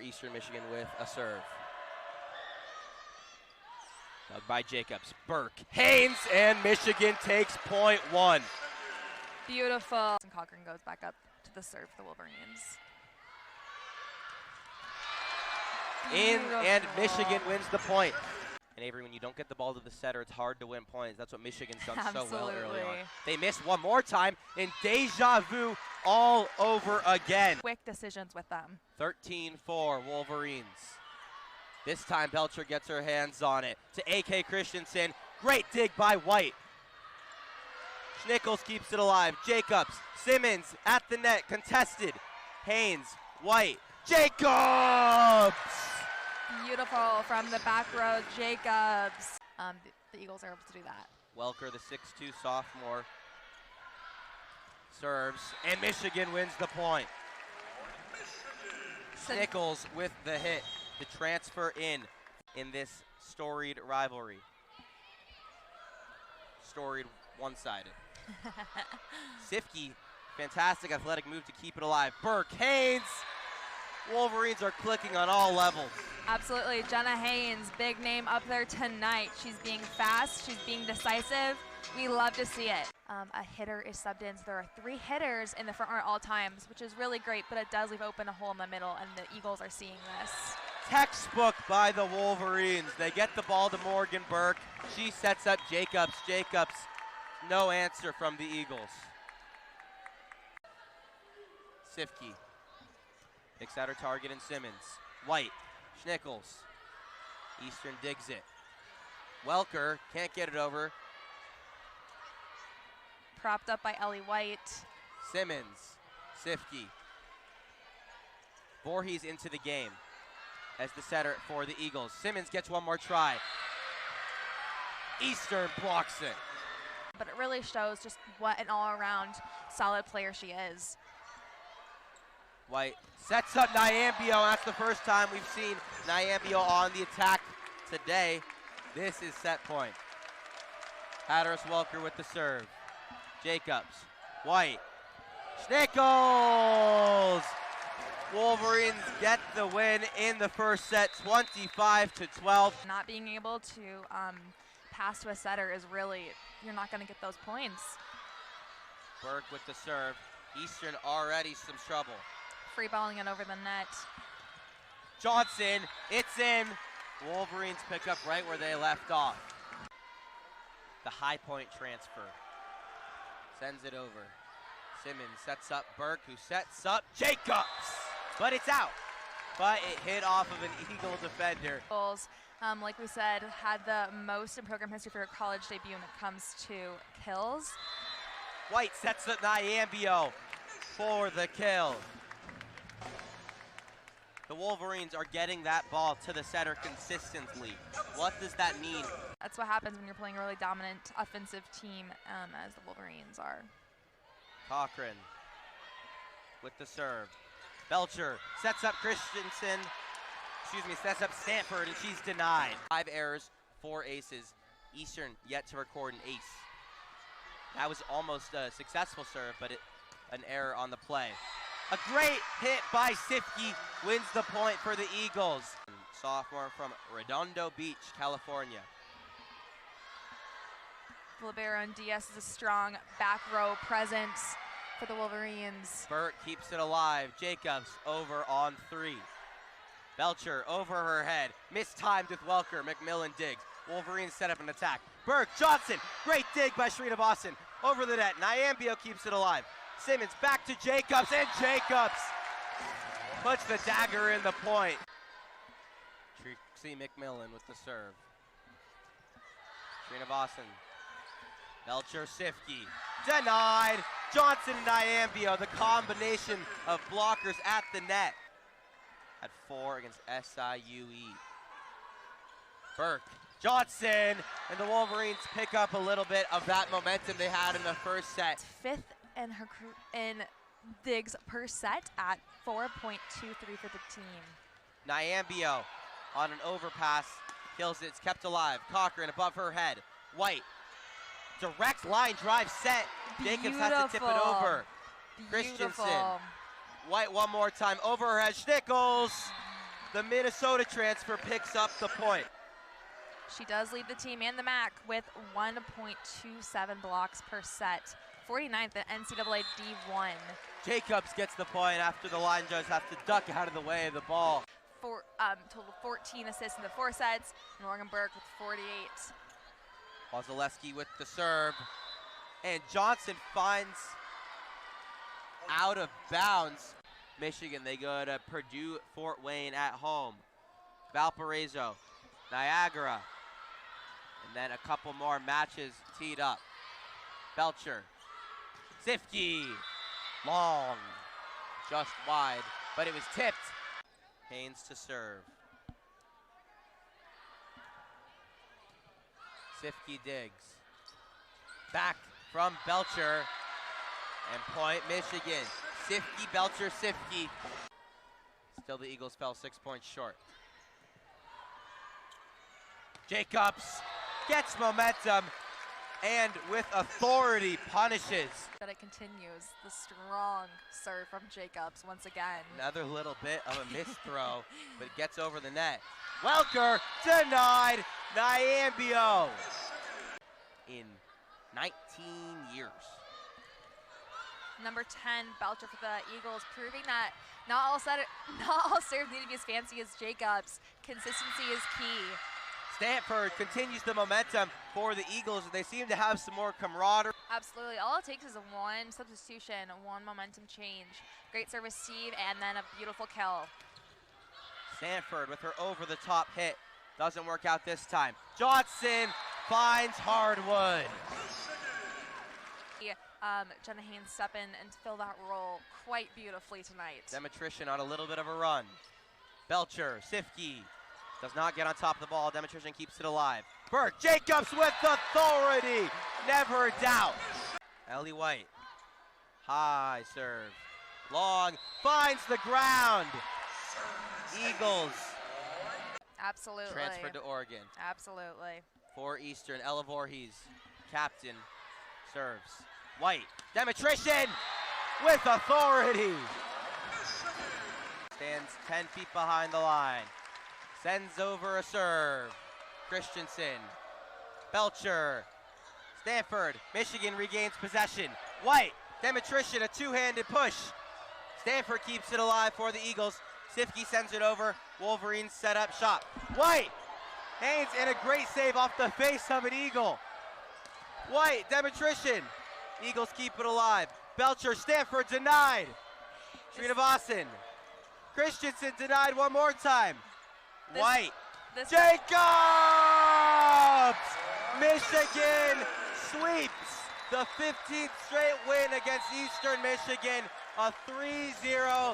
Eastern Michigan with a serve. Dug by Jacobs, Burke, Haynes, and Michigan takes point one. Beautiful. And Cochran goes back up to the serve for the Wolverines. In, and Michigan wins the point. And Avery, when you don't get the ball to the setter, it's hard to win points. That's what Michigan's done so well early on. They missed one more time, and deja vu all over again. Quick decisions with them. 13-4 Wolverines. This time Belcher gets her hands on it to A.K. Christensen. Great dig by White. Schnickels keeps it alive. Jacobs, Simmons at the net, contested. Haynes, White, Jacobs! Beautiful from the back row, Jacobs. The Eagles are able to do that. Welker, the 6'2 sophomore, serves, and Michigan wins the point. Schnickels with the hit, the transfer in this storied rivalry. Storied, one-sided. Sifke, fantastic athletic move to keep it alive. Burke, Haynes. Wolverines are clicking on all levels. Absolutely. Jenna Haynes, big name up there tonight. She's being fast. She's being decisive. We love to see it. A hitter is subbed in, so there are 3 hitters in the front row at all times, which is really great, but it does leave open a hole in the middle, and the Eagles are seeing this. Textbook by the Wolverines. They get the ball to Morgan Burke. She sets up Jacobs. Jacobs, no answer from the Eagles. Sifke picks out her target in Simmons. White, Schnickels. Eastern digs it. Welker can't get it over. Propped up by Ellie White. Simmons, Sifke. Voorhees into the game as the setter for the Eagles. Simmons gets one more try. Eastern blocks it. But it really shows just what an all-around solid player she is. White sets up Nyambio. That's the first time we've seen Nyambio on the attack today. This is set point. Hatteras Welker with the serve. Jacobs, White, Schnickels! Wolverines get the win in the first set, 25-12. Not being able to pass to a setter is really, you're not going to get those points. Burke with the serve. Eastern already some trouble. Free balling it over the net. Johnson, it's in. Wolverines pick up right where they left off. The high point transfer. Sends it over. Simmons sets up Burke, who sets up Jacobs. But it's out. But it hit off of an Eagle defender. Like we said, had the most in program history for a college debut when it comes to kills. White sets up Nyambio for the kill. The Wolverines are getting that ball to the setter consistently. What does that mean? That's what happens when you're playing a really dominant offensive team, as the Wolverines are. Cochran with the serve. Belcher sets up sets up Stanford, and she's denied. 5 errors, 4 aces. Eastern yet to record an ace. That was almost a successful serve, but an error on the play. A great hit by Sifke wins the point for the Eagles. Sophomore from Redondo Beach, California. Libero and Diaz is a strong back row presence for the Wolverines. Burke keeps it alive. Jacobs over on 3. Belcher over her head. Mistimed with Welker. McMillan digs. Wolverines set up an attack. Burke, Johnson. Great dig by Srinivasan. Over the net. Nyambio keeps it alive. Simmons back to Jacobs, and Jacobs puts the dagger in the point. Trixie McMillan with the serve. Srinivasan. Belcher, Sifke. Denied. Johnson and Nyambio, the combination of blockers at the net. At 4 against SIUE. Burke, Johnson, and the Wolverines pick up a little bit of that momentum they had in the first set. 5th in digs per set at 4.23 for the team. Nyambio on an overpass kills it. It's kept alive. Cochran above her head. White, direct line drive set. Jacobs has to tip it over. Beautiful. Christensen. White one more time over her head. Schnickels. the Minnesota transfer picks up the point. She does lead the team and the MAC with 1.27 blocks per set. 49th at NCAA D1. Jacobs gets the point after the line judge has to duck out of the way of the ball. Total 14 assists in the 4 sets. Morgan Burke with 48. Wazaleski with the serve. And Johnson finds out of bounds. Michigan, they go to Purdue Fort Wayne at home. Valparaiso, Niagara. And then a couple more matches teed up. Belcher, Sifke, long, just wide, but it was tipped. Haynes to serve. Sifke digs. Back from Belcher. And point Michigan. Sifke, Belcher, Sifke. Still the Eagles fell 6 points short. Jacobs gets momentum and with authority punishes. But it continues. The strong serve from Jacobs once again. Another little bit of a missed throw, but it gets over the net. Welker denied. Nyambio in 19 years. Number 10, Belcher for the Eagles, proving that not all serves need to be as fancy as Jacobs. Consistency is key. Stanford continues the momentum for the Eagles. They seem to have some more camaraderie. Absolutely. All it takes is one substitution, one momentum change. Great serve receive, and then a beautiful kill. Stanford with her over-the-top hit. Doesn't work out this time. Johnson finds hardwood. Jenna Haynes step in and fill that role quite beautifully tonight. Demetrician on a little bit of a run. Belcher, Sifke, does not get on top of the ball. Demetrician keeps it alive. Burke, Jacobs with authority. Never a doubt. Ellie White, high serve. Long, finds the ground. Eagles. Absolutely. Transferred to Oregon. Absolutely. For Eastern, Ella Voorhees, captain, serves. White, Demetrician with authority. Stands 10 feet behind the line. Sends over a serve. Christensen, Belcher, Stanford, Michigan regains possession. White, Demetrician, a two-handed push. Stanford keeps it alive for the Eagles. Sifke sends it over. Wolverines set up shop. White, Haynes, and a great save off the face of an Eagle. White, Demetrician. Eagles keep it alive. Belcher, Stanford denied. Srinivasan. Christensen denied one more time. White. Jacobs! Michigan sweeps the 15th straight win against Eastern Michigan. A 3-0